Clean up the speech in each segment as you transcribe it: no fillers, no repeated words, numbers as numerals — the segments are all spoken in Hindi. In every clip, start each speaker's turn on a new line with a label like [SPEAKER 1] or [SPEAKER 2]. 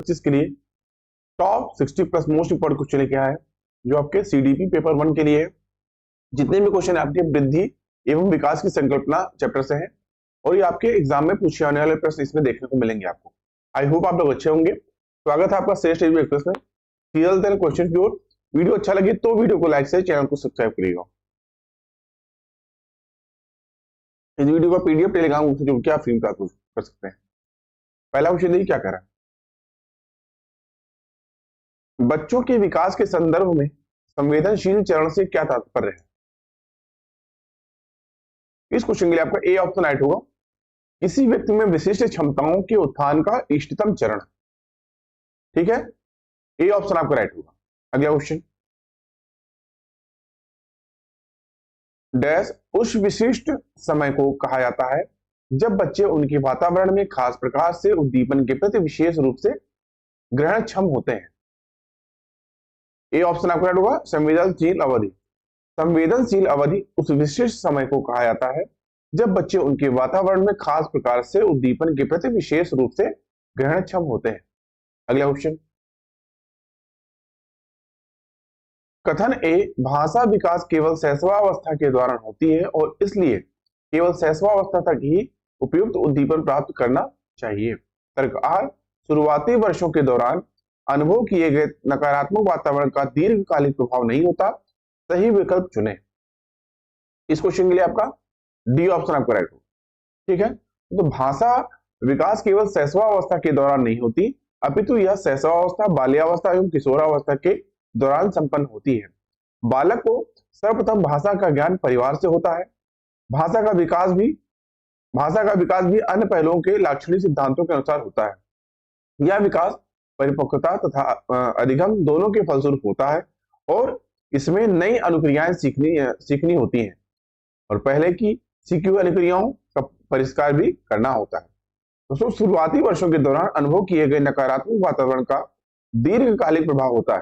[SPEAKER 1] 2025 के लिए top 60 plus most important question लेके आया है, जो आपके सीडीपी पेपर 1 के लिए है। जितने भी क्वेश्चन आपके वृद्धि एवं विकास की संकल्पना चैप्टर से हैं और ये आपके एग्जाम में पूछे आने वाले प्रश्न इसमें देखने को मिलेंगे आपको। आई होप आप लोग अच्छे होंगे। स्वागत है आपका श्रेष्ठ एजुकेशन एक्सप्रेस में। चलते हैं क्वेश्चन की ओर। वीडियो अच्छा लगे तो वीडियो को लाइक से चैनल को सब्सक्राइब करिएगा। इस वीडियो का पीडीएफ टेलीग्राम से जुड़ के आप फ्री प्राप्त कर सकते हैं। पहला क्वेश्चन देखिए क्या कह रहा है। बच्चों के विकास के संदर्भ में संवेदनशील चरण से क्या तात्पर्य है? इस क्वेश्चन के लिए आपका ए ऑप्शन राइट होगा। किसी व्यक्ति में विशिष्ट क्षमताओं के उत्थान का इष्टतम चरण। ठीक है, ए ऑप्शन आपका राइट होगा। अगला क्वेश्चन, डैश उस विशिष्ट समय को कहा जाता है जब बच्चे उनके वातावरण में खास प्रकार से उद्दीपन के प्रति विशेष रूप से ग्रहणक्षम होते हैं। ए ऑप्शन आपका राइट होगा, संवेदनशील अवधि। संवेदनशील अवधि उस विशिष्ट समय को कहा जाता है जब बच्चे उनके वातावरण में खास प्रकार से उद्दीपन के प्रति विशेष रूप से ग्रहणक्षम होते हैं। अगला क्वेश्चन, कथन ए भाषा विकास केवल शैशवावस्था के दौरान होती है और इसलिए केवल शैशवावस्था तक ही उपयुक्त उद्दीपन प्राप्त करना चाहिए। तर्क आर, शुरुआती वर्षों के दौरान अनुभव किए गए नकारात्मक वातावरण का दीर्घकालिक प्रभाव नहीं होता। सही विकल्प चुने। इस क्वेश्चन के लिए आपका डी ऑप्शन आपका राइट होगा। ठीक है, तो भाषा विकास केवल शैशवावस्था के दौरान नहीं होती, अपितु यह शैशवावस्था, बाल्यावस्था एवं किशोरावस्था के दौरान संपन्न होती है। बालक को सर्वप्रथम भाषा का ज्ञान परिवार से होता है। भाषा का विकास भी अन्य पहलुओं के लाक्षणिक सिद्धांतों के अनुसार होता है। यह विकास परिपक्वता तथा अधिगम दोनों के फलस्वरूप होता है और इसमें नई अनुक्रियाएं सीखनी होती हैं और पहले की सीखी हुई अनुक्रियाओं का परिष्कार भी करना होता है। दोस्तों, शुरुआती वर्षों के दौरान अनुभव किए गए नकारात्मक वातावरण का दीर्घकालिक प्रभाव होता है,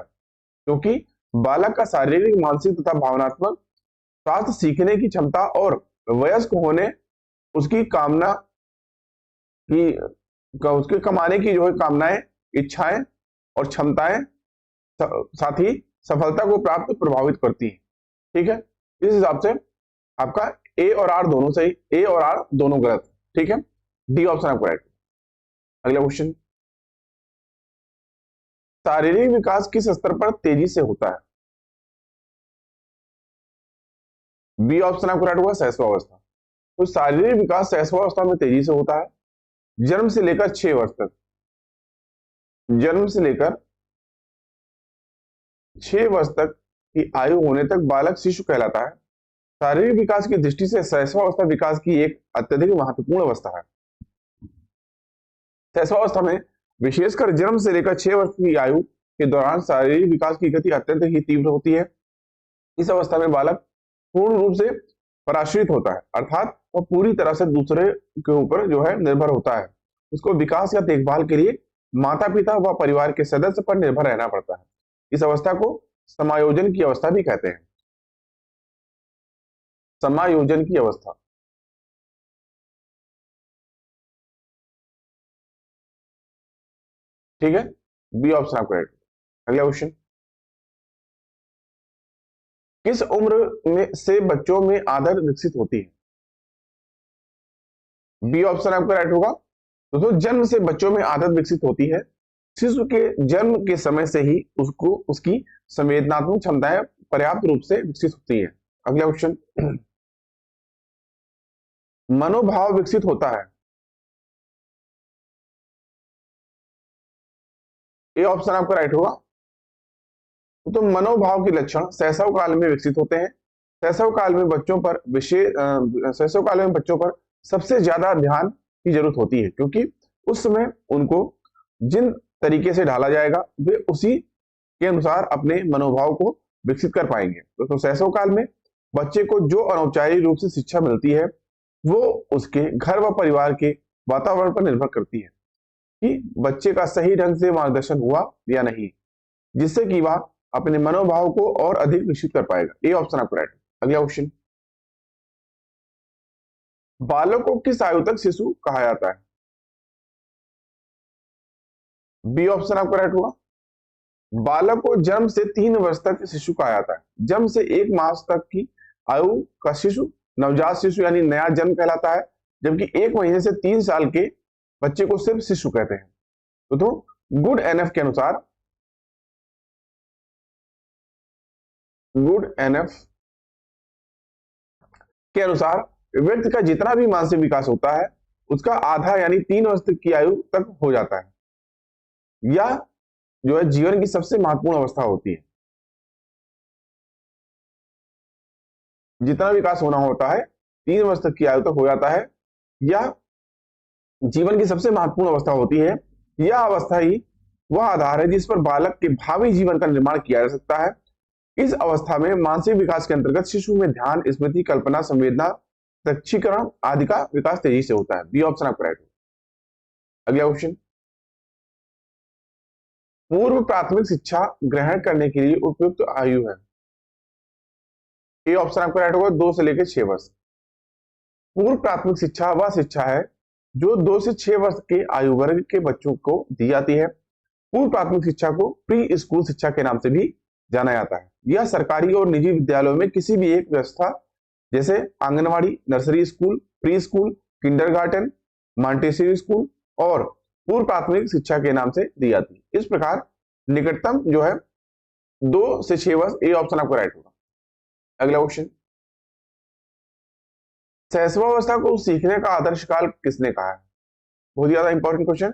[SPEAKER 1] क्योंकि बालक का शारीरिक, मानसिक तथा भावनात्मक स्वास्थ्य, सीखने की क्षमता और वयस्क होने उसकी उसके कमाने की जो है कामनाएं, इच्छाएं और क्षमताएं साथ ही सफलता को प्राप्त प्रभावित करती है। ठीक है, इस हिसाब से आपका ए और आर दोनों सही, ए और आर दोनों गलत। ठीक है, डी ऑप्शन आपका राइट। अगला क्वेश्चन, शारीरिक विकास किस स्तर पर तेजी से होता है? बी ऑप्शन आपको राइट होगा, शैशवावस्था। तो शारीरिक विकास शैशवावस्था में तेजी से होता है। जन्म से लेकर 6 वर्ष तक, जन्म से लेकर 6 वर्ष तक की आयु होने तक बालक शिशु कहलाता है। शारीरिक विकास की दृष्टि से शैशवावस्था विकास की एक अत्यधिक महत्वपूर्ण अवस्था है। शैशवावस्था में विशेषकर जन्म से लेकर 6 वर्ष की आयु के दौरान शारीरिक विकास की गति अत्यंत ही तीव्र होती है। इस अवस्था में बालक पूर्ण रूप से पराश्रित होता है, अर्थात वह पूरी तरह से दूसरे के ऊपर जो है निर्भर होता है। उसको विकास या देखभाल के लिए माता पिता व परिवार के सदस्य पर निर्भर रहना पड़ता है। इस अवस्था को समायोजन की अवस्था भी कहते हैं। समायोजन की अवस्था। ठीक है, बी ऑप्शन आपका राइट। अगला क्वेश्चन, किस उम्र में से बच्चों में आदत विकसित होती है? बी ऑप्शन आपका राइट होगा। दोस्तों, जन्म से बच्चों में आदत विकसित होती है। शिशु के जन्म के समय से ही उसको उसकी संवेदनात्मक क्षमताएं पर्याप्त रूप से विकसित होती है। अगला क्वेश्चन, मनोभाव विकसित होता है। ए ऑप्शन आपका राइट होगा। तो मनोभाव के लक्षण शैशव काल में विकसित होते हैं। शैशव काल में बच्चों पर सबसे ज्यादा ध्यान की जरूरत होती है, क्योंकि उस समय उनको जिन तरीके से ढाला जाएगा वे उसी के अनुसार अपने मनोभाव को विकसित कर पाएंगे। तो शैशव काल में बच्चे को जो अनौपचारिक रूप से शिक्षा मिलती है वो उसके घर व परिवार के वातावरण पर निर्भर करती है कि बच्चे का सही ढंग से मार्गदर्शन हुआ या नहीं, जिससे कि वह अपने मनोभाव को और अधिक विकसित कर पाएगा। ए ऑप्शन आपका राइट। अगला क्वेश्चन, बालक को किस आयु तक शिशु कहा जाता है? बी ऑप्शन आपका राइट होगा। बालक को जन्म से 3 वर्ष तक शिशु कहा जाता है। जन्म से 1 मास तक की आयु का शिशु नवजात शिशु यानी नया जन्म कहलाता है, जबकि 1 महीने से 3 साल के बच्चे को सिर्फ शिशु कहते हैं। तो गुड एनएफ के अनुसार, गुड एनएफ के अनुसार व्यक्ति का जितना भी मानसिक विकास होता है उसका आधा यानी 3 वर्ष तक की आयु तक हो जाता है। यह जो है जीवन की सबसे महत्वपूर्ण अवस्था होती है। जितना विकास होना होता है 3 वर्ष तक की आयु तक हो जाता है। यह जीवन की सबसे महत्वपूर्ण अवस्था होती है। यह अवस्था ही वह आधार है जिस पर बालक के भावी जीवन का निर्माण किया जा सकता है। इस अवस्था में मानसिक विकास के अंतर्गत शिशु में ध्यान, स्मृति, कल्पना, संवेदना, प्रक्षीकरण आदि का विकास तेजी से होता है। बी ऑप्शन आपका राइट होगा। अगला क्वेश्चन, पूर्व प्राथमिक शिक्षा ग्रहण करने के लिए उपयुक्त आयु है। ए ऑप्शन आपका राइट होगा, 2 से लेकर 6 वर्ष। पूर्व प्राथमिक शिक्षा वह शिक्षा है जो 2 से 6 वर्ष के आयु वर्ग के बच्चों को दी जाती है। पूर्व प्राथमिक शिक्षा को प्री स्कूल शिक्षा के नाम से भी जाना जाता है। यह सरकारी और निजी विद्यालयों में किसी भी एक व्यवस्था जैसे anganwadi, nursery school, pre school, kindergarten, Montessori school और पूर्व प्राथमिक शिक्षा के नाम से दी जाती है। इस प्रकार निकटतम जो है 2 से 6 वर्ष। ए ऑप्शन आपका राइट होगा। अगला क्वेश्चन, शैशवावस्था को सीखने का आदर्श काल किसने कहा है? बहुत ज्यादा इंपॉर्टेंट क्वेश्चन।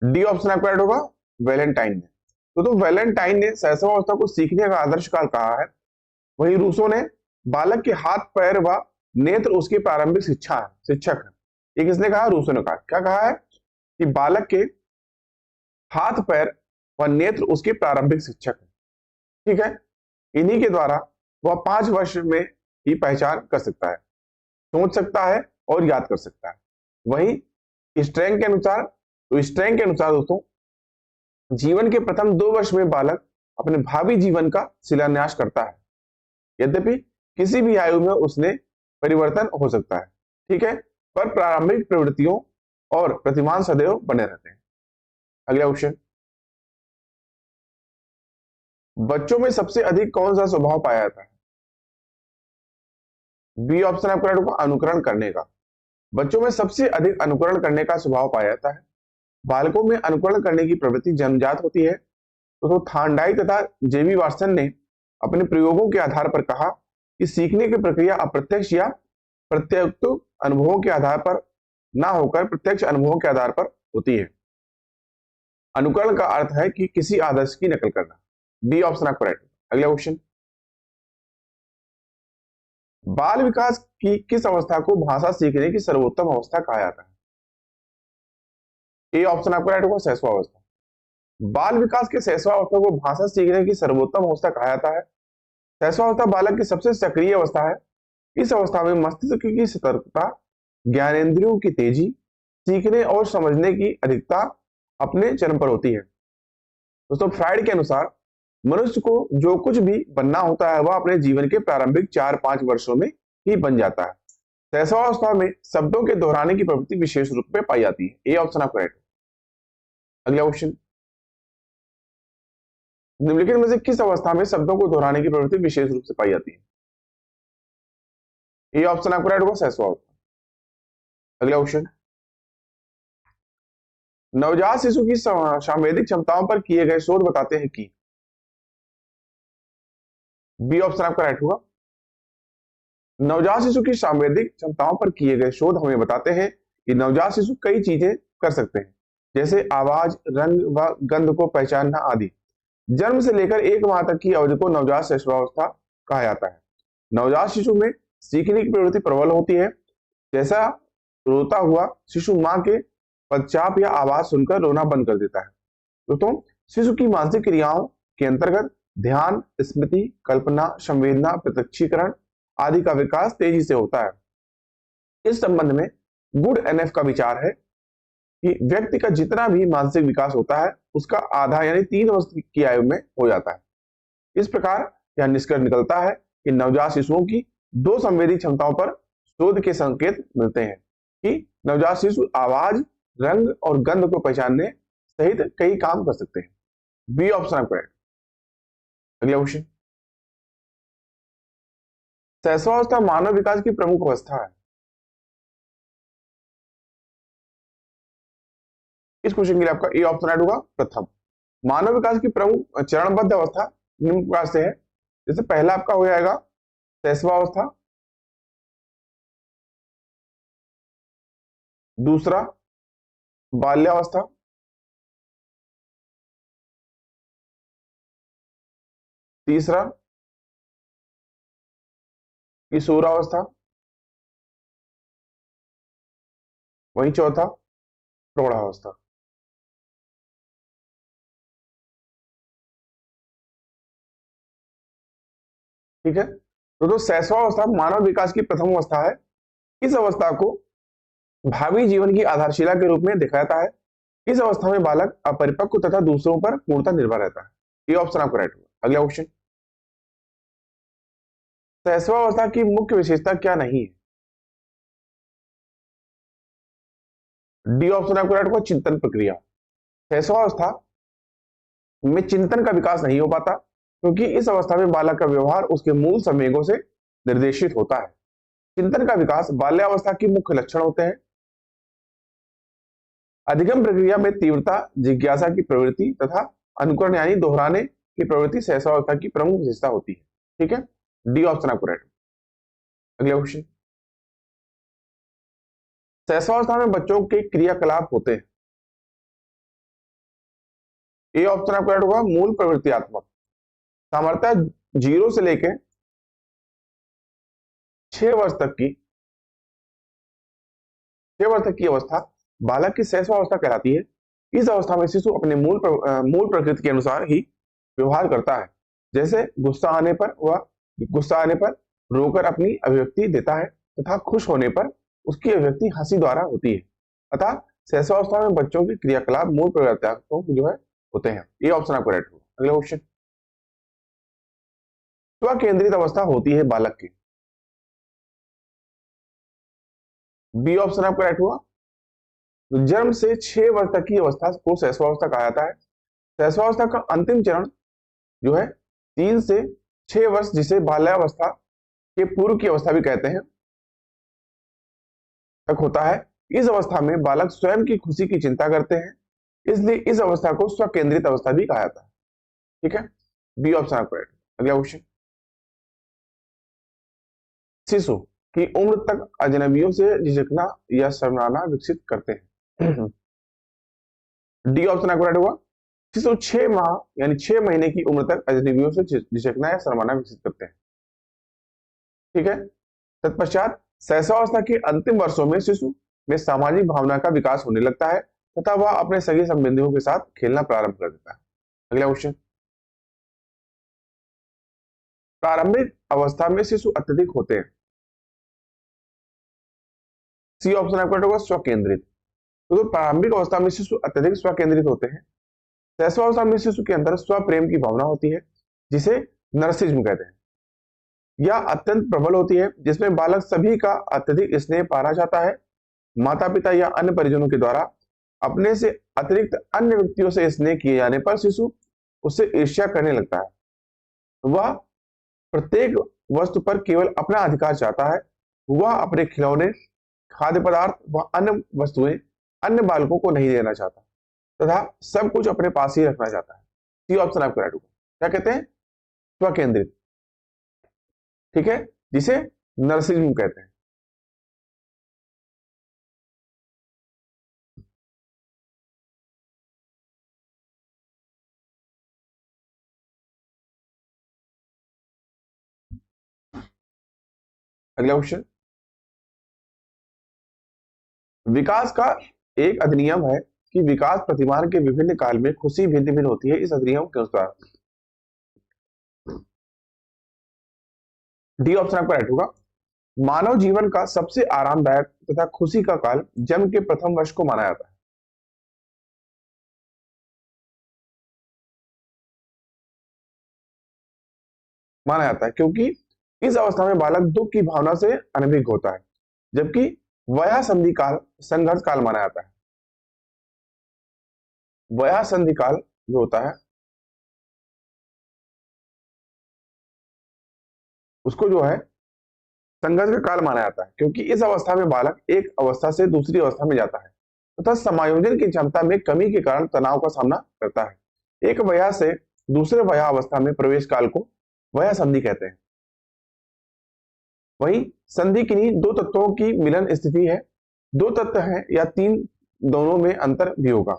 [SPEAKER 1] डी ऑप्शन आपका राइट होगा, वैलेंटाइन ने। तो वैलेंटाइन ने शैशवावस्था को सीखने का आदर्श काल कहा है। वही रूसो ने बालक के हाथ, पैर व नेत्र उसकी प्रारंभिक शिक्षक है। ये किसने कहा? रूसो ने कहा। क्या कहा है कि बालक के हाथ, पैर व नेत्र उसके प्रारंभिक शिक्षक है। ठीक है, इन्हीं के द्वारा वह 5 वर्ष में ही पहचान कर सकता है, सोच सकता है और याद कर सकता है। वही स्ट्रैंग के अनुसार, दोस्तों जीवन के प्रथम 2 वर्ष में बालक अपने भावी जीवन का शिलान्यास करता है। यद्यपि किसी भी आयु में उसने परिवर्तन हो सकता है, ठीक है, पर प्रारंभिक प्रवृत्तियों और प्रतिमान सदैव बने रहते हैं। अगला क्वेश्चन, बच्चों में सबसे अधिक कौन सा स्वभाव पाया जाता है? बी ऑप्शन आपका राइट होगा, अनुकरण करने का। बच्चों में सबसे अधिक अनुकरण करने का स्वभाव पाया जाता है। बालकों में अनुकरण करने की प्रवृत्ति जन्मजात होती है। तो थांडाई तथा जेबी वाटसन ने अपने प्रयोगों के आधार पर कहा कि सीखने की प्रक्रिया अप्रत्यक्ष या प्रत्यक्ष अनुभवों के आधार पर ना होकर प्रत्यक्ष अनुभवों के आधार पर होती है। अनुकरण का अर्थ है कि किसी आदर्श की नकल करना। डी ऑप्शन आपका राइट। अगला क्वेश्चन, बाल विकास की किस अवस्था को भाषा सीखने की सर्वोत्तम अवस्था कहा जाता है? ए ऑप्शन आपका राइट होगा, शैशवावस्था। बाल विकास के शैशवावस्था को भाषा सीखने की सर्वोत्तम अवस्था कहा जाता है। शैशवावस्था बालक की सबसे सक्रिय अवस्था है। इस अवस्था में मस्तिष्क की सतर्कता, ज्ञानेंद्रियों की तेजी, सीखने और समझने की अधिकता अपने चरम पर होती है। दोस्तों फ्राइड के अनुसार मनुष्य को जो कुछ भी बनना होता है वह अपने जीवन के प्रारंभिक 4-5 वर्षों में ही बन जाता है। शैशवावस्था में शब्दों के दोहराने की प्रवृत्ति विशेष रूप में पाई जाती है। ए ऑप्शन आपका राइट। अगला क्वेश्चन, निम्नलिखित में से किस अवस्था में शब्दों को दोहराने की प्रवृत्ति विशेष रूप से पाई जाती है? ये ऑप्शन आपका राइट होगा, शैशवावस्था। अगला क्वेश्चन, नवजात शिशु की सांवेदिक क्षमताओं पर किए गए शोध बताते हैं कि। बी ऑप्शन आपका राइट होगा। नवजात शिशु की सांवेदिक क्षमताओं पर किए गए शोध हमें बताते हैं कि नवजात शिशु कई चीजें कर सकते हैं, जैसे आवाज, रंग व गंध को पहचानना आदि। जन्म से लेकर 1 माह तक की अवधि को नवजात शैशवावस्था कहा जाता है। नवजात शिशु में सीखने की प्रवृत्ति प्रबल होती है। जैसा रोता हुआ शिशु मां के पदचाप या आवाज सुनकर रोना बंद कर देता है। दोस्तों शिशु की मानसिक क्रियाओं के अंतर्गत ध्यान, स्मृति, कल्पना, संवेदना, प्रत्यक्षीकरण आदि का विकास तेजी से होता है। इस संबंध में गुड एनएफ का विचार है कि व्यक्ति का जितना भी मानसिक विकास होता है उसका आधा यानी 3 वर्ष की आयु में हो जाता है। इस प्रकार यह निष्कर्ष निकलता है कि नवजात शिशुओं की 2 संवेदी क्षमताओं पर शोध के संकेत मिलते हैं कि नवजात शिशु आवाज, रंग और गंध को पहचानने सहित कई काम कर सकते हैं। बी ऑप्शन आपका राइट। अगला क्वेश्चन, शैशवावस्था मानव विकास की प्रमुख अवस्था है। इस क्वेश्चन के लिए आपका ए ऑप्शन राइट होगा। प्रथम, मानव विकास की प्रमुख चरणबद्ध अवस्था निम्न प्रकार से है। जैसे पहला आपका हो जाएगा शैशवावस्था, दूसरा बाल्यावस्था, तीसरा किशोरावस्था, वहीं चौथा प्रौढ़ावस्था। ठीक है, तो शैशवावस्था मानव विकास की प्रथम अवस्था है। इस अवस्था को भावी जीवन की आधारशिला के रूप में देखा जाता है। इस अवस्था में बालक अपरिपक्व तथा दूसरों पर पूर्णतः निर्भर रहता है। ये ऑप्शन आपका राइट होगा। अगला क्वेश्चन, शैशवावस्था की मुख्य विशेषता क्या नहीं है। डी ऑप्शन आपका राइट होगा। चिंतन प्रक्रिया। शैशवावस्था में चिंतन का विकास नहीं हो पाता, क्योंकि इस अवस्था में बालक का व्यवहार उसके मूल संवेगों से निर्देशित होता है। चिंतन का विकास बाल्यावस्था की मुख्य लक्षण होते हैं। अधिगम प्रक्रिया में तीव्रता, जिज्ञासा की प्रवृत्ति तथा अनुकरण यानी दोहराने की प्रवृत्ति शैशवावस्था की प्रमुख विशेषता होती है। ठीक है, डी ऑप्शन आपको राइट। अगला क्वेश्चन, शैशवावस्था में बच्चों के क्रियाकलाप होते हैं। ए ऑप्शन आपको राइट होगा। मूल प्रवृत्तियात्मक। सामान्यतः 0 से लेकर 6 वर्ष तक की 6 वर्ष तक की अवस्था बालक की शैशवावस्था कहलाती है। इस अवस्था में शिशु अपने मूल प्रकृति के अनुसार ही व्यवहार करता है। जैसे गुस्सा आने पर रोकर अपनी अभिव्यक्ति देता है तथा खुश होने पर उसकी अभिव्यक्ति हंसी द्वारा होती है। अतः शैशवावस्था में बच्चों के क्रियाकलाप मूल प्रवृत्तियों जो है होते हैं। ये ऑप्शन आपको राइट होगा। अगला क्वेश्चन, स्व केंद्रित अवस्था होती है बालक की। बी ऑप्शन आपको राइट हुआ। तो जन्म से 6 वर्ष तक की अवस्था को शैशवावस्था कहा जाता है। शैशवावस्था का अंतिम चरण जो है 3 से 6 वर्ष, जिसे बाल्यावस्था के पूर्व की अवस्था भी कहते हैं, तक होता है। इस अवस्था में बालक स्वयं की खुशी की चिंता करते हैं, इसलिए इस अवस्था को स्वकेंद्रित अवस्था भी कहा जाता है। ठीक है, बी ऑप्शन आपको राइट। अगला क्वेश्चन, शिशु की उम्र तक अजनबियों से झिझकना या शर्माना विकसित करते हैं। डी ऑप्शन आपको राइट होगा। शिशु 6 माह यानी 6 महीने की उम्र तक अजनबियों से झिझकना या शर्माना विकसित करते हैं। ठीक है, तत्पश्चात शैशवावस्था के अंतिम वर्षों में शिशु में सामाजिक भावना का विकास होने लगता है तथा वह अपने सगे संबंधियों के साथ खेलना प्रारंभ कर देता है। अगला क्वेश्चन, प्रारंभिक अवस्था में शिशु अत्यधिक होते हैं। सी ऑप्शन आपका होगा स्वकेंद्रित। तो प्रारंभिक अवस्था में शिशु अत्यधिक स्वकेंद्रित होते हैं। शैशवावस्था में शिशु के अंदर स्व प्रेम की भावना होती है, जिसे नर्सिज्म कहते हैं। यह अत्यंत प्रबल होती है, जिसमें बालक सभी का अत्यधिक स्नेह पाना चाहता है। माता पिता या अन्य परिजनों के द्वारा अपने से अतिरिक्त अन्य व्यक्तियों से स्नेह किए जाने पर शिशु उससे ईर्ष्या करने लगता है। वह प्रत्येक वस्तु पर केवल अपना अधिकार चाहता है। वह अपने खिलौने, खाद्य पदार्थ व अन्य वस्तुएं अन्य बालकों को नहीं देना चाहता तथा सब कुछ अपने पास ही रखना चाहता है। सी ऑप्शन आपको राइट होगा। क्या कहते हैं? स्वकेंद्रित। ठीक है, जिसे नर्सिज्म कहते हैं। अगला क्वेश्चन, विकास का एक अधिनियम है कि विकास प्रतिमान के विभिन्न काल में खुशी भिन्न भिन्न होती है। इस अधिनियम के अनुसार डी ऑप्शन आपका राइट होगा। मानव जीवन का सबसे आरामदायक तथा खुशी का काल जन्म के प्रथम वर्ष को माना जाता है। क्योंकि इस अवस्था में बालक दुख की भावना से अनभिज्ञ होता है, जबकि वया संधि काल संघर्ष काल माना जाता है। वया संधि काल जो होता है उसको जो है संघर्ष का काल माना जाता है, क्योंकि इस अवस्था में बालक एक अवस्था से दूसरी अवस्था में जाता है तथा समायोजन की क्षमता में कमी के कारण तनाव का सामना करता है। एक वया से दूसरे वया अवस्था में प्रवेश काल को वया संधि कहते हैं। वहीं संधि किन्हीं दो तत्वों की मिलन स्थिति है। दो तत्व हैं या तीन, दोनों में अंतर भी होगा।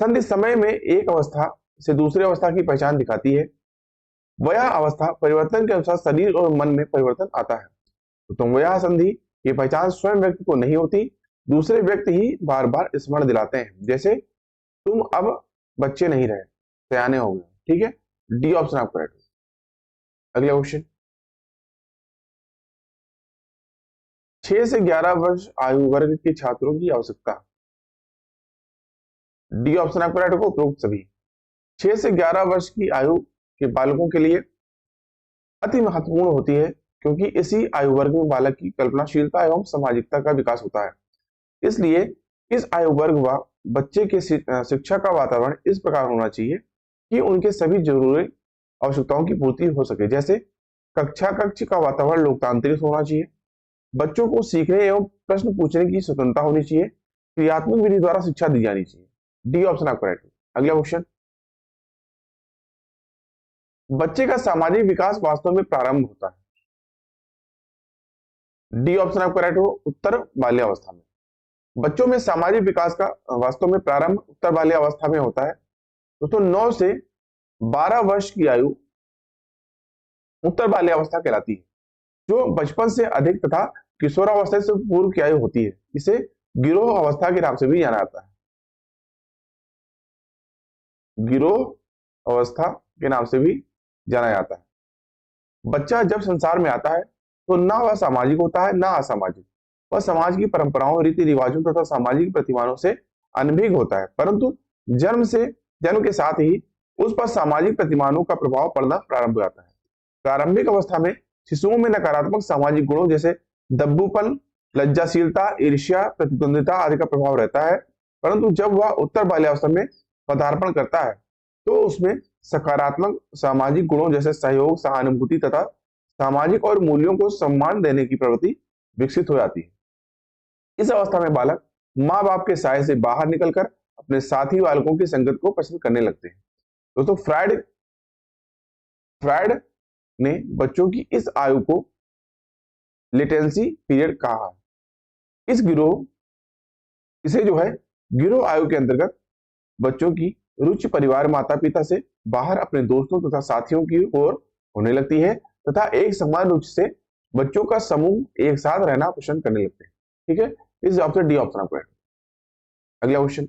[SPEAKER 1] संधि समय में एक अवस्था से दूसरी अवस्था की पहचान दिखाती है। वया अवस्था परिवर्तन के अनुसार शरीर और मन में परिवर्तन आता है। तो तुम वया संधि की पहचान स्वयं व्यक्ति को नहीं होती, दूसरे व्यक्ति ही बार बार स्मरण दिलाते हैं। जैसे तुम अब बच्चे नहीं रहे, सयाने हो गए। ठीक है, डी ऑप्शन आपका राइट। अगला क्वेश्चन, 6 से 11 वर्ष आयु वर्ग के छात्रों की आवश्यकता। डी ऑप्शन आपका राइट होगा, उपरोक्त सभी। 6 से 11 वर्ष की आयु के बालकों के लिए अति महत्वपूर्ण होती है, क्योंकि इसी आयु वर्ग में बालक की कल्पनाशीलता एवं सामाजिकता का विकास होता है। इसलिए इस आयु वर्ग व बच्चे के शिक्षा का वातावरण इस प्रकार होना चाहिए कि उनके सभी जरूरी आवश्यकताओं की पूर्ति हो सके। जैसे कक्ष का वातावरण लोकतांत्रिक होना चाहिए, बच्चों को सीखने एवं प्रश्न पूछने की स्वतंत्रता होनी चाहिए, क्रियात्मक विधि द्वारा शिक्षा दी जानी चाहिए। डी ऑप्शन आपका राइट। अगला क्वेश्चन, बच्चे का सामाजिक विकास वास्तव में प्रारंभ होता है। डी ऑप्शन आपका राइट हो, उत्तर बाल्यावस्था में। बच्चों में सामाजिक विकास का वास्तव में प्रारंभ उत्तर बाल्यावस्था में होता है। दोस्तों 9 से 12 वर्ष की आयु उत्तर बाल्यावस्था कहलाती है, जो बचपन से अधिक तथा किशोरावस्था से पूर्व की आयु होती है। इसे गिरोह अवस्था के नाम से भी जाना जाता है। गिरोह अवस्था के नाम से भी जाना जाता है। बच्चा जब संसार में आता है तो ना वह सामाजिक होता है ना असामाजिक। वह समाज की परंपराओं, रीति रिवाजों तथा सामाजिक प्रतिमानों से अनभिज्ञ होता है, परंतु जन्म के साथ ही उस पर सामाजिक प्रतिमानों का प्रभाव पड़ना प्रारंभ हो जाता है। प्रारंभिक अवस्था में शिशुओं में नकारात्मक सामाजिक गुणों जैसे दब्बूपन, लज्जाशीलता, ईर्ष्या, प्रतिद्वंदिता आदि का प्रभाव रहता है, परंतु जब वह उत्तर बाल्यावस्था में पदार्पण करता है तो उसमें सकारात्मक सामाजिक गुणों जैसे सहयोग, सहानुभूति तथा सामाजिक और मूल्यों को सम्मान देने की प्रवृत्ति विकसित हो जाती है। इस अवस्था में बालक माँ बाप के साय से बाहर निकलकर अपने साथी बालकों की संगत को पसंद करने लगते हैं। दोस्तों फ्रायड ने बच्चों की इस आयु को लेटेंसी पीरियड कहा। इसे जो है गिरोह आयु के अंतर्गत बच्चों की रुचि परिवार, माता पिता से बाहर अपने दोस्तों तथा साथियों की ओर होने लगती है तथा एक समान रुचि से बच्चों का समूह एक साथ रहना पसंद करने लगते हैं। ठीक है, इस जवाब से डी ऑप्शन आपको। अगला क्वेश्चन,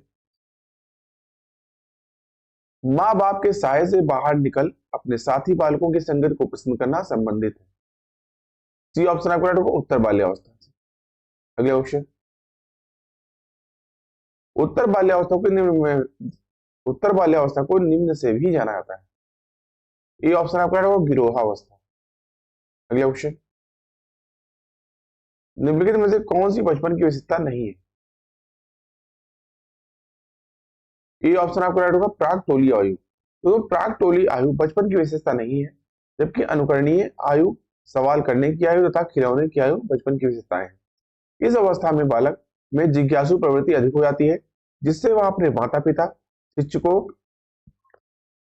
[SPEAKER 1] माँ बाप के साय से बाहर निकल अपने साथी बालकों की संगत को पसंद करना संबंधित है। सी ऑप्शन आपको राइट होगा, उत्तर बाल्यावस्था से। अगला क्वेश्चन, उत्तर बाल्यावस्था को निम्न से भी जाना जाता है। ये ऑप्शन आपका राइट होगा, गिरोहावस्था। अगला क्वेश्चन, निम्नलिखित में से कौन सी बचपन की विशेषता नहीं है। ये ऑप्शन आपको राइट होगा, प्राक टोली आयु। तो प्राक टोली आयु बचपन की विशेषता नहीं है, जबकि अनुकरणीय आयु, सवाल करने की आयु तथा खिलौने की आयु बचपन की विशेषताएं हैं। इस अवस्था में बालक में जिज्ञासु प्रवृत्ति अधिक हो जाती है, जिससे वह अपने माता पिता, शिक्षकों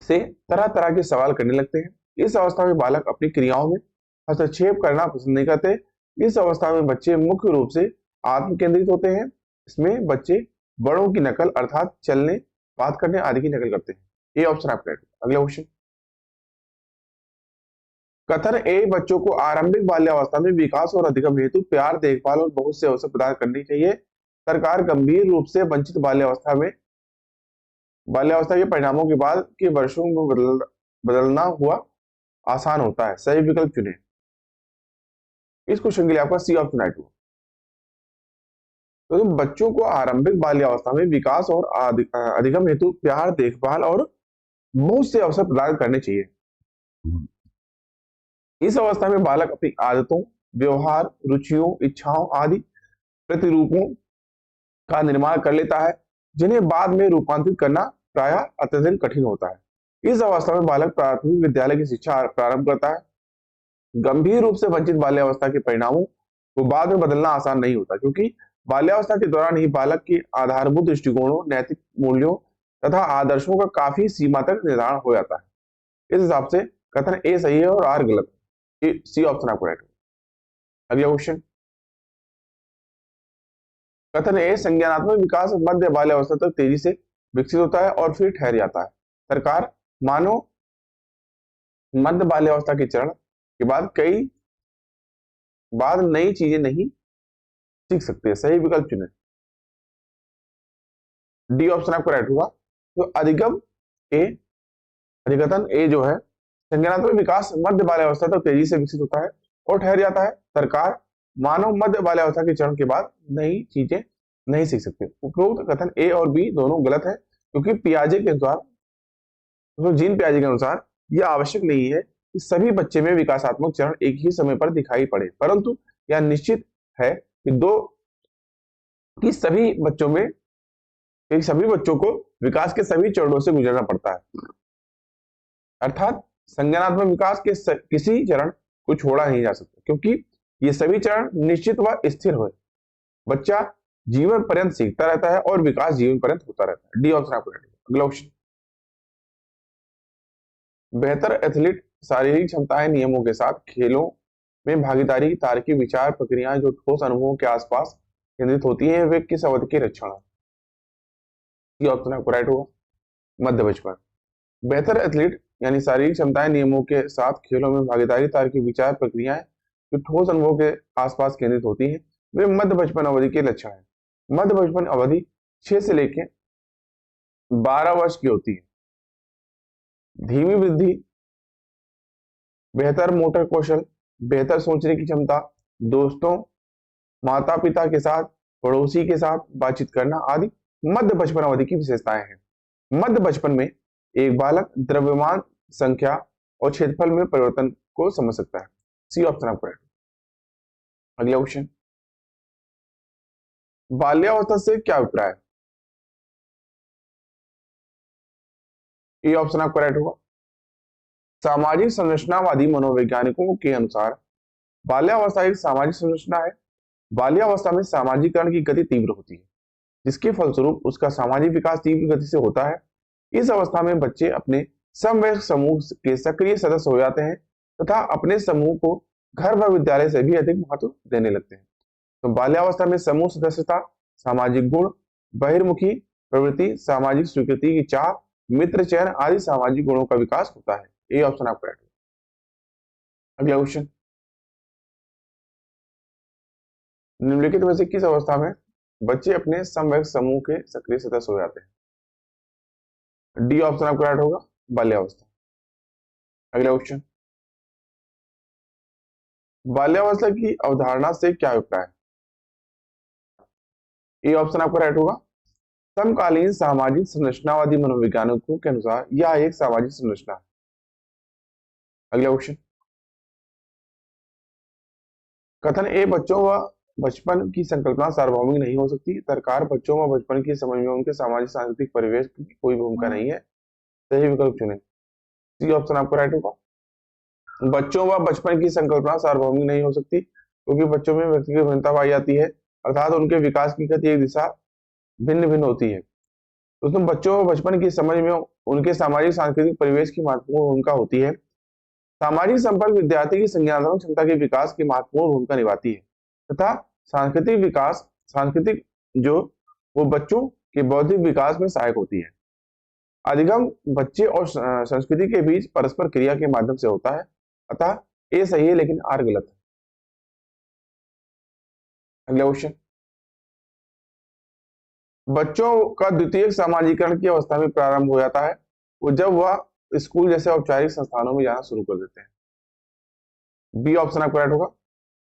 [SPEAKER 1] से तरह तरह के सवाल करने लगते हैं। इस अवस्था में बालक अपनी क्रियाओं में हस्तक्षेप करना पसंद नहीं करते। इस अवस्था में बच्चे मुख्य रूप से आत्म केंद्रित होते हैं। इसमें बच्चे बड़ों की नकल अर्थात चलने, बात करने आदि की नकल करते हैं। ये ऑप्शन आपका राइट। अगला क्वेश्चन, कथन ए बच्चों को आरंभिक बाल्यावस्था में विकास और अधिगम हेतु प्यार, देखभाल और बहुत से अवसर प्रदान करनी चाहिए। सरकार गंभीर रूप से वंचित बाल्यावस्था के परिणामों के बाद के वर्षों में बदलना हुआ आसान होता है। सही विकल्प चुने। इस क्वेश्चन के लिए आपका सी ऑप्शन राइट हुआ। तो बच्चों को आरंभिक बाल्यावस्था में विकास और अधिगम हेतु प्यार, देखभाल और बहुत से अवसर प्रदान करने चाहिए। इस अवस्था में बालक अपनी आदतों, व्यवहार, रुचियों, इच्छाओं आदि प्रतिरूपों का निर्माण कर लेता है, जिन्हें बाद में रूपांतरित करना प्रायः अत्यधिक कठिन होता है। इस अवस्था में बालक प्राथमिक विद्यालय की शिक्षा प्रारंभ करता है। गंभीर रूप से वंचित बाल्यावस्था के परिणामों को बाद में बदलना आसान नहीं होता, क्योंकि बाल्यावस्था के दौरान ही बालक के आधारभूत दृष्टिकोणों, नैतिक मूल्यों तथा आदर्शों का काफी सीमा तक निर्धारण हो जाता है। इस हिसाब से कथन ए सही है और आर गलत है। सी ऑप्शन आपको राइट होगा। अगला क्वेश्चन, कथन ए संज्ञानात्मक विकास मध्य बाल्यावस्था तक तेजी से विकसित होता है और फिर ठहर जाता है। सरकार मानव मध्य बाल्यावस्था के चरण के बाद नई चीजें नहीं सीख सकते। सही विकल्प चुने। डी ऑप्शन आपको राइट होगा। तो अधिकतन ए जो है, संज्ञानात्मक विकास मध्य बाल्यावस्था तक तेजी से विकसित होता है और ठहर जाता है। सरकार मानव मध्य बाल्यावस्था के चरण के बाद नई चीजें नहीं सीख सकते। उपरोक्त कथन ए और बी दोनों गलत है, क्योंकि पियाजे के अनुसार, जीन पियाजे के अनुसार यह आवश्यक नहीं है कि सभी बच्चे में विकासात्मक चरण एक ही समय पर दिखाई पड़े, परंतु यह निश्चित है कि सभी बच्चों को विकास के सभी चरणों से गुजरना पड़ता है। अर्थात संज्ञानात्मक विकास के किसी चरण को छोड़ा नहीं जा सकता, क्योंकि ये सभी चरण निश्चित व स्थिर हो। बच्चा जीवन पर्यंत सीखता रहता है और विकास जीवन पर्यंत होता रहता है। डी ऑप्शन आपको राइट होगा। अगला क्वेश्चन, बेहतर एथलीट शारीरिक क्षमताएं नियमों के साथ खेलों में भागीदारी, तार्किक विचार प्रक्रियाएं जो ठोस अनुभवों के आसपास केंद्रित होती हैं, वे किस अवधि के लक्षण है? ये ऑप्शन आपको राइट होगा। मध्य बचपन। बेहतर एथलीट यानी शारीरिक क्षमताएं नियमों के साथ खेलों में भागीदारी, तार्किक विचार प्रक्रियाएं जो ठोस अनुभवों के आसपास केंद्रित होती हैं, वे मध्य बचपन अवधि के लक्षण है। मध्य बचपन अवधि 6 से लेकर 12 वर्ष की होती है। धीमी वृद्धि, बेहतर मोटर कौशल, बेहतर सोचने की क्षमता, दोस्तों, माता पिता के साथ, पड़ोसी के साथ बातचीत करना आदि मध्य बचपन अवधि की विशेषताएं हैं। मध्य बचपन में एक बालक द्रव्यमान, संख्या और क्षेत्रफल में परिवर्तन को समझ सकता है। सी ऑप्शन आपको राइट। अगला क्वेश्चन, बाल्यावस्था से क्या अभिप्राय है? ये ऑप्शन आपको राइट होगा। सामाजिक संरचनावादी मनोवैज्ञानिकों के अनुसार बाल्यावस्था एक सामाजिक संरचना है। बाल्यावस्था में सामाजिकरण की गति तीव्र होती है, जिसके फलस्वरूप उसका सामाजिक विकास तीव्र गति से होता है। इस अवस्था में बच्चे अपने समवयस्क समूह के सक्रिय सदस्य हो जाते हैं तथा अपने समूह को घर व विद्यालय से भी अधिक महत्व देने लगते हैं। तो बाल्यावस्था में समूह सदस्यता, सामाजिक गुण, बहिर्मुखी प्रवृत्ति, सामाजिक स्वीकृति की चाह, मित्र चयन आदि सामाजिक गुणों का विकास होता है। ये ऑप्शन आपको राइट है। अगला क्वेश्चन, निम्नलिखित में से किस अवस्था में बच्चे अपने समवयस्क समूह के सक्रिय सदस्य हो जाते हैं? डी ऑप्शन आपको राइट होगा। बाल्यावस्था। अगला क्वेश्चन, बाल्यावस्था की अवधारणा से क्या अभिप्राय है? ये ऑप्शन आपको राइट होगा। समकालीन सामाजिक संरचनावादी मनोवैज्ञानिकों के अनुसार यह एक सामाजिक संरचना है। अगला क्वेश्चन, कथन ए बच्चों व बचपन की संकल्पना सार्वभौमिक नहीं हो सकती। सरकार बच्चों व बचपन की समझ में उनके सामाजिक सांस्कृतिक परिवेश की कोई भूमिका नहीं है। सही विकल्प चुने। सी ऑप्शन आपको राइट होगा। बच्चों व बचपन की संकल्पना सार्वभौमिक नहीं हो सकती, क्योंकि बच्चों में व्यक्तिगत भिन्नता पाई जाती है, अर्थात उनके विकास की गति एक दिशा भिन्न भिन्न होती है। उसमें बच्चों व बचपन की समझ में उनके सामाजिक सांस्कृतिक परिवेश की महत्वपूर्ण भूमिका होती है। सामाजिक संपर्क विद्यार्थी की संज्ञानात्मक क्षमता के विकास की महत्वपूर्ण भूमिका निभाती है तथा सांस्कृतिक जो वो बच्चों के बौद्धिक विकास में सहायक होती है। अधिगम बच्चे और संस्कृति के बीच परस्पर क्रिया के माध्यम से होता है, अतः ए सही है लेकिन आर गलत है। अगला क्वेश्चन, बच्चों का द्वितीयक सामाजिकरण की अवस्था में प्रारंभ हो जाता है वो जब वह स्कूल जैसे औपचारिक संस्थानों में जाना शुरू कर देते हैं। बी ऑप्शन आपको राइट होगा।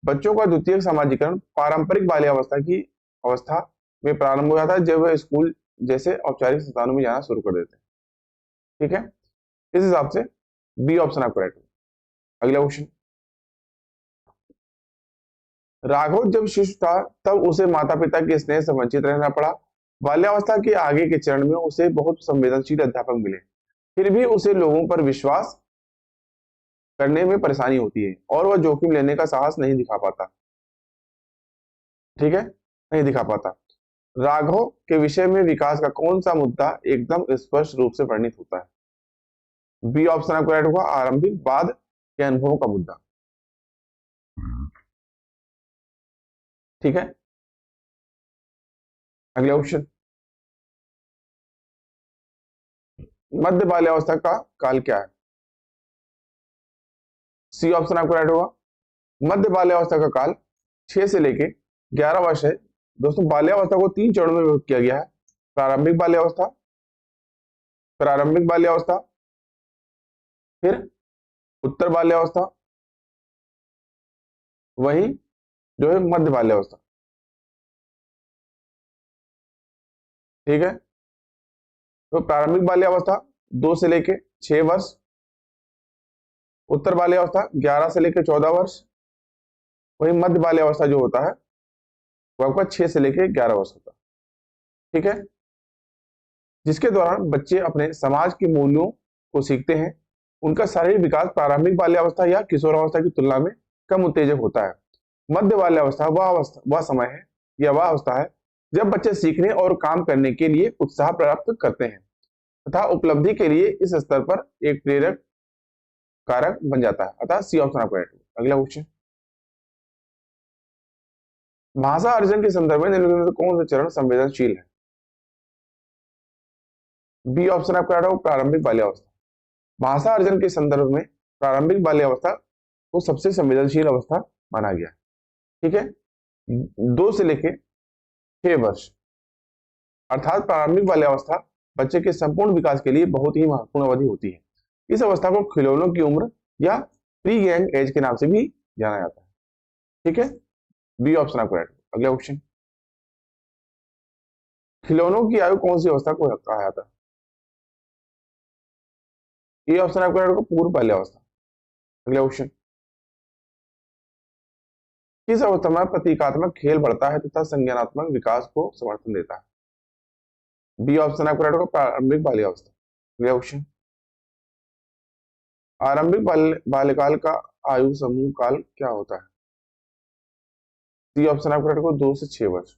[SPEAKER 1] बच्चों का द्वितीयक सामाजिकरण पारंपरिक बाल्यावस्था की अवस्था में प्रारंभ हो जाता है जब वह स्कूल जैसे औपचारिक संस्थानों में जाना शुरू कर देते हैं। ठीक है, इस हिसाब से बी ऑप्शन आपको राइट होगा। अगला क्वेश्चन, राघव जब शिशु था तब उसे माता पिता के स्नेह से वंचित रहना पड़ा। बाल्यावस्था के आगे के चरण में उसे बहुत संवेदनशील अध्यापक मिले, फिर भी उसे लोगों पर विश्वास करने में परेशानी होती है और वह जोखिम लेने का साहस नहीं दिखा पाता। ठीक है, नहीं दिखा पाता। राघव के विषय में विकास का कौन सा मुद्दा एकदम स्पष्ट रूप से वर्णित होता है? बी ऑप्शन आपको राइट होगा, आरंभिक बाद के अनुभवों का मुद्दा। ठीक है, अगला क्वेश्चन, मध्य बाल्यावस्था का काल क्या है? सी ऑप्शन आपको राइट होगा। मध्य बाल्यावस्था का काल 6 से लेके 11 वर्ष है। दोस्तों, बाल्यावस्था को 3 चरणों में विभक्त किया गया है। प्रारंभिक बाल्यावस्था, प्रारंभिक बाल्यावस्था, फिर उत्तर बाल्यावस्था, वही जो है मध्य बाल्यावस्था। ठीक है, तो प्रारंभिक बाल्यावस्था 2 से लेके 6 वर्ष, उत्तर बाल्यावस्था 11 से लेके 14 वर्ष, वही मध्य बाल्यावस्था जो होता है वो आपका 6 से लेके 11 वर्ष होता है। ठीक है, जिसके दौरान बच्चे अपने समाज के मूल्यों को सीखते हैं। उनका शारीरिक विकास प्रारंभिक बाल्यावस्था या किशोरावस्था की तुलना में कम उत्तेजक होता है। मध्य बाल्यावस्था वह समय है या वह अवस्था है जब बच्चे सीखने और काम करने के लिए उत्साह प्राप्त करते हैं तथा उपलब्धि के लिए इस स्तर पर एक प्रेरक कारक बन जाता है। अतः सी ऑप्शन आपका राइट होगा। अगला क्वेश्चन, भाषा अर्जन के संदर्भ में निम्नलिखित में से कौन सा चरण संवेदनशील है? बी ऑप्शन आपका राइट होगा, प्रारंभिक बाल्यावस्था। भाषा अर्जन के संदर्भ में प्रारंभिक बाल्यावस्था को सबसे संवेदनशील अवस्था माना गया। ठीक है, 2 से लेके 6 वर्ष अर्थात प्रारंभिक बाल्यावस्था बच्चे के संपूर्ण विकास के लिए बहुत ही महत्वपूर्ण अवधि होती है। इस अवस्था को खिलौनों की उम्र या प्री गैंग एज के नाम से भी जाना जाता है। ठीक है, बी ऑप्शन आपको राइट। अगला क्वेश्चन, खिलौनों की आयु कौन सी अवस्था को कहा जाता है? ये ऑप्शन आपको राइट होगा, पूर्व बाल्यावस्था। अगला क्वेश्चन, किस अवस्था में प्रतीकात्मक खेल बढ़ता है तथा संज्ञानात्मक विकास को समर्थन देता है? बी ऑप्शन आपको राइट होगा, प्रारंभिक बाल्यावस्था। अगला क्वेश्चन, आरंभिक बाल्यकाल का आयु समूह काल क्या होता है? सी ऑप्शन आपको राइट होगा, 2 से 6 वर्ष।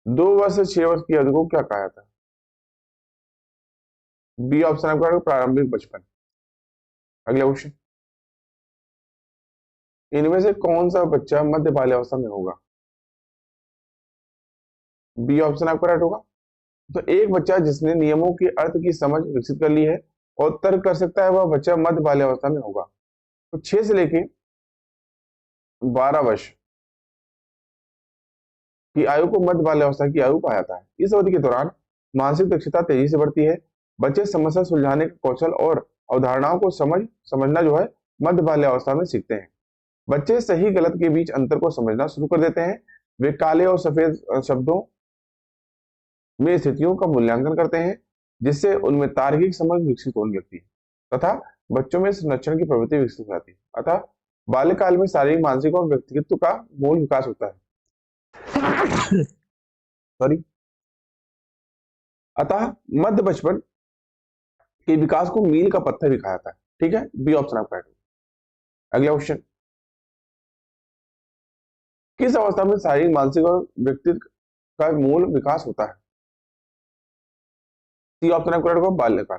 [SPEAKER 1] 2 वर्ष से 6 वर्ष की अवधि को क्या कहा जाता है? बी ऑप्शन आपका राइट होगा, प्रारंभिक बचपन। अगला क्वेश्चन, इनमें से कौन सा बच्चा मध्य बाल्यावस्था में होगा? बी ऑप्शन आपका राइट होगा। तो एक बच्चा जिसने नियमों के अर्थ की समझ विकसित कर ली है और तर्क कर सकता है वह बच्चा मध्य बाल्यावस्था में होगा। तो 6 से लेके 12 वर्ष की आयु को मध्य बाल्यावस्था की आयु कहा जाता है। इस अवधि के दौरान मानसिक दक्षता तेजी से बढ़ती है। बच्चे समस्या सुलझाने का कौशल और अवधारणाओं को समझना जो है मध्य बाल्यावस्था में सीखते हैं। बच्चे सही गलत के बीच अंतर को समझना शुरू कर देते हैं। वे काले और सफेद शब्दों में स्थितियों का मूल्यांकन करते हैं जिससे उनमें तार्किक समझ विकसित होने लगती है तथा बच्चों में संरक्षण की प्रवृत्ति विकसित हो जाती है। अतः बाल्यकाल में शारीरिक, मानसिक और व्यक्तित्व का मूल विकास होता है। सॉरी, अतः मध्य बचपन के विकास को मील का पत्थर भी कहा जाता है। ठीक है, बी ऑप्शन आपका राइट। अगला क्वेश्चन, किस अवस्था में शारीरिक, मानसिक और व्यक्तित्व का मूल विकास होता है? सी ऑप्शन आपका राइट होगा, बाल्यकाल।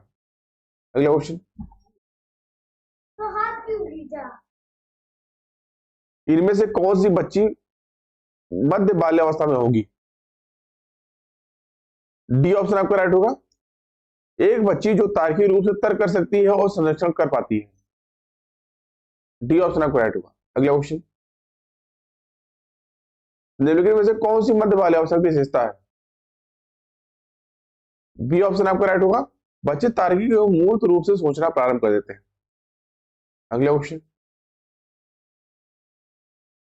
[SPEAKER 1] अगला क्वेश्चन, इनमें से कौन सी बच्ची मध्य बाल्यावस्था में होगी? डी ऑप्शन आपका राइट होगा, एक बच्ची जो तार्किक रूप से तर्क कर सकती है और संरक्षण कर पाती है। डी ऑप्शन आपका राइट होगा। अगला क्वेश्चन, निम्नलिखित में से कौन सी मध्य बाल्यावस्था की विशेषता है? बी ऑप्शन आपका राइट होगा, बच्चे तार्किक एवं मूर्त रूप से सोचना प्रारंभ कर देते हैं। अगला क्वेश्चन,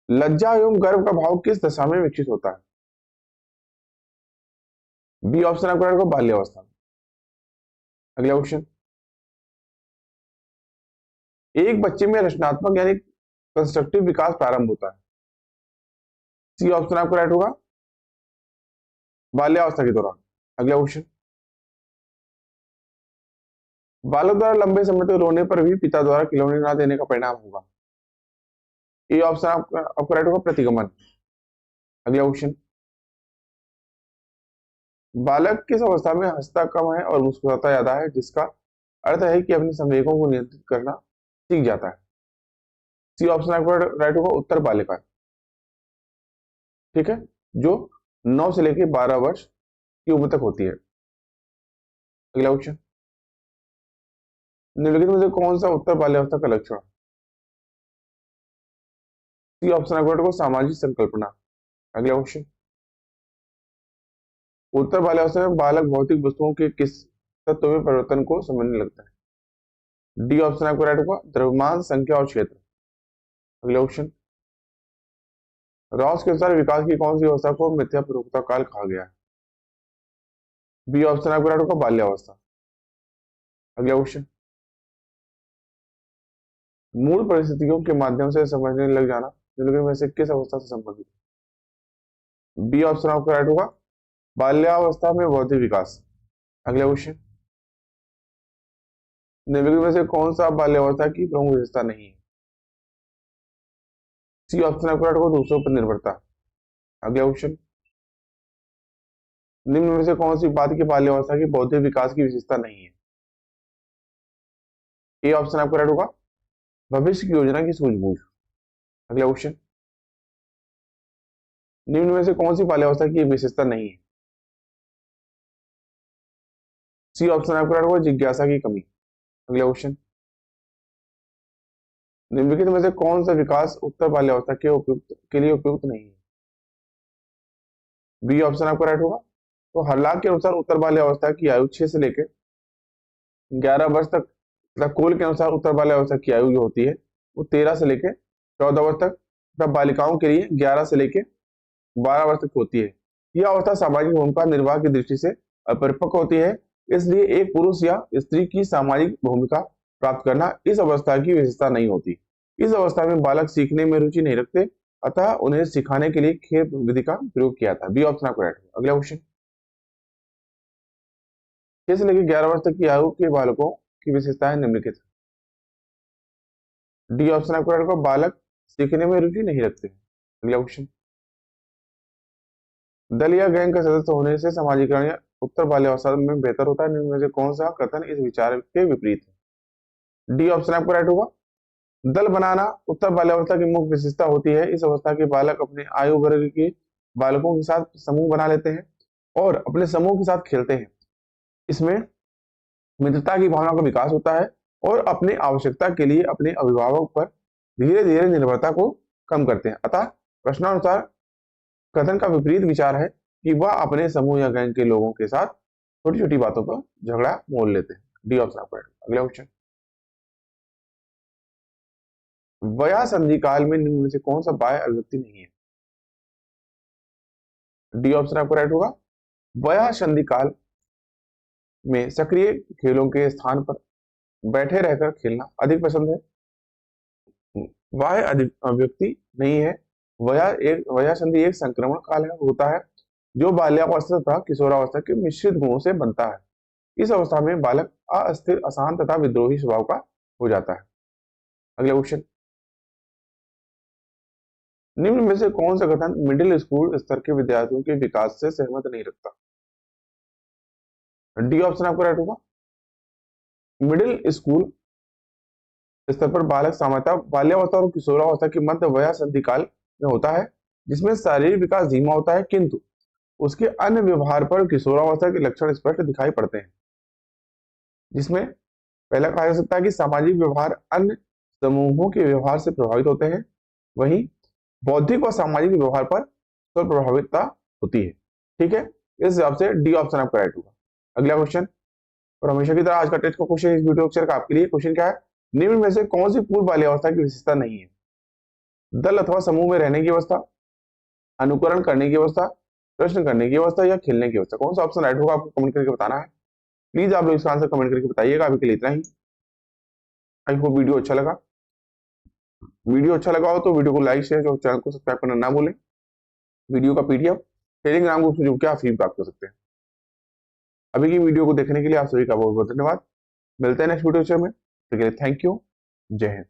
[SPEAKER 1] लज्जा एवं गर्व का भाव किस दशा में विकसित होता है? बी ऑप्शन आपका राइट होगा, बाल्यावस्था में। अगला क्वेश्चन, एक बच्चे में रचनात्मक यानी कंस्ट्रक्टिव विकास प्रारंभ होता है? सी ऑप्शन आपका राइट होगा, बाल्यावस्था के दौरान। अगला क्वेश्चन, बालक द्वारा लंबे समय तक रोने पर भी पिता द्वारा खिलौने ना देने का परिणाम होगा? ये ऑप्शन आपका राइट होगा, प्रतिगमन। अगला क्वेश्चन, बालक किस अवस्था में हंसता कम है और मुस्कुराता ज्यादा है, जिसका अर्थ है कि अपने संवेगों को नियंत्रित करना सीख जाता है? सी ऑप्शन आपका राइट होगा, उत्तर बालिका। ठीक है, जो 9 से लेकर 12 वर्ष की उम्र तक होती है। अगला क्वेश्चन, निम्नलिखित में से कौन सा उत्तर बाल्यावस्था का लक्षण? सी ऑप्शन आपका राइट होगा, सामाजिक संकल्पना। अगला क्वेश्चन, उत्तर बाल्यावस्था में बालक भौतिक वस्तुओं के किस तत्व में परिवर्तन को समझने लगता है? डी ऑप्शन आपका राइट होगा, द्रव्यमान, संख्या और क्षेत्र। अगला क्वेश्चन, रॉस के अनुसार विकास की कौन सी अवस्था को मिथ्या पूर्वता काल कहा गया है? बी ऑप्शन आपका राइट होगा, बाल्यावस्था। अगला क्वेश्चन, मूल परिस्थितियों के माध्यम से समझने लग जाना निम्नलिखित में से किस अवस्था से संबंधित है? बी ऑप्शन आपका राइट होगा, बाल्यावस्था में बौद्धिक विकास। अगला क्वेश्चन, निम्नलिखित में से कौन सा बाल्यावस्था की प्रमुख विशेषता नहीं है? सी ऑप्शन आपका राइट होगा, दूसरों पर निर्भरता। अगला क्वेश्चन, निम्न में से कौन सी बात की बाल्यावस्था की बौद्धिक विकास की विशेषता नहीं है? ए ऑप्शन आपका राइट होगा, भविष्य की योजना की सूझबूझ। अगला क्वेश्चन, निम्न में से कौन सी बाल्यावस्था की विशेषता नहीं है? सी ऑप्शन आपका राइट होगा, जिज्ञासा की कमी। अगला क्वेश्चन, निम्नलिखित में से कौन सा विकास उत्तर बाल्यावस्था के लिए उपयुक्त नहीं है? बी ऑप्शन आपका राइट होगा। तो हर्लाक के अनुसार उत्तर बाल्यावस्था की आयु 6 से लेकर 11 वर्ष तक तथा कोल के अनुसार उत्तर बाल्यावस्था की आयु जो होती है वो 13 से लेकर 14 वर्ष तक तथा बालिकाओं के लिए 11 से लेकर 12 वर्ष तक होती है। यह अवस्था सामाजिक भूमिका निर्वाह की दृष्टि से अपरिपक्व होती है, इसलिए एक पुरुष या स्त्री की सामाजिक भूमिका प्राप्त करना इस अवस्था की विशेषता नहीं होती। इस अवस्था में बालक सीखने में रुचि नहीं रखते, अतः उन्हें सिखाने के लिए खेल विधि का प्रयोग किया था। बी ऑप्शन आपका राइट है। अगला क्वेश्चन, 6 से लेकर 11 वर्ष तक की आयु के बालकों की विशेषताएं निम्नलिखित। डी ऑप्शन आपका राइट होगा, बालक सीखने में रुचि नहीं रखते। अगला क्वेश्चन, दल या गैंग का सदस्य होने से समाजीकरण या उत्तर बाल्यावस्था में बेहतर होता है, निम्न में से कौन सा कथन इस विचार के विपरीत है? डी ऑप्शन आपका राइट होगा, दल बनाना उत्तर बाल्यावस्था की मुख्य विशेषता होती है। इस अवस्था के बालक अपने आयु वर्ग के बालकों के साथ समूह बना लेते हैं और अपने समूह के साथ खेलते हैं। इसमें मित्रता की भावना का विकास होता है और अपनी आवश्यकता के लिए अपने अभिभावक पर धीरे धीरे निर्भरता को कम करते हैं। अतः प्रश्नानुसार कथन का विपरीत विचार है कि वह अपने समूह या गैंग के लोगों के साथ छोटी छोटी बातों पर झगड़ा मोल लेते हैं। डी ऑप्शन आपका राइट। अगला क्वेश्चन, वया संधि काल में निम्न में से कौन सा बाह्य अभिव्यक्ति नहीं है? डी ऑप्शन आपका राइट होगा, वया संधि काल में सक्रिय खेलों के स्थान पर बैठे रहकर खेलना अधिक पसंद है। बाह्य अभिव्यक्ति नहीं है। वया संधि एक संक्रमण काल होता है जो बाल्यावस्था तथा किशोरावस्था के मिश्रित गुणों से बनता है। इस अवस्था में बालक अस्थिर, अशांत तथा विद्रोही स्वभाव का हो जाता है। अगला क्वेश्चन, निम्न में से कौन सा कथन मिडिल स्कूल स्तर के विद्यार्थियों के विकास से सहमत नहीं रखता? डी ऑप्शन आपको राइट होगा, मिडिल स्कूल स्तर पर बालक सामान्यतः बाल्यावस्था और किशोरावस्था के मध्य वया संधि काल में होता है, जिसमें शारीरिक विकास धीमा होता है, किंतु उसके अन्य व्यवहार पर किशोरावस्था के लक्षण स्पष्ट दिखाई पड़ते हैं। जिसमें पहला कहा जा सकता है कि सामाजिक व्यवहार अन्य समूहों के व्यवहार से प्रभावित होते हैं, वहीं बौद्धिक और सामाजिक व्यवहार पर प्रभावितता होती है। ठीक है, इस हिसाब से डी ऑप्शन आपका राइट होगा। अगला क्वेश्चन, और हमेशा की तरह आज का टेस्ट का क्वेश्चन इस वीडियो लेक्चर का आपके लिए क्वेश्चन क्या है, निम्न में से कौन सी पूर्व बाल्यावस्था की विशेषता नहीं है? दल अथवा समूह में रहने की अवस्था, अनुकरण करने की अवस्था, प्रश्न करने की अवस्था या खेलने की अवस्था। कौन सा ऑप्शन राइट होगा आपको कमेंट करके बताना है। प्लीज आप लोग इसका आंसर कमेंट करके बताइएगा। अभी के लिए इतना ही। आई होप वीडियो अच्छा लगा। वीडियो अच्छा लगा हो तो वीडियो को लाइक शेयर और चैनल को सब्सक्राइब करना ना भूलें। वीडियो का पीडीएफ टेलीग्राम ग्रुप से जुड़ के आप फ्री प्राप्त कर सकते हैं। अभी की वीडियो को देखने के लिए आप सभी का बहुत बहुत धन्यवाद। मिलते हैं नेक्स्ट वीडियो में, तो थैंक यू। जय हिंद।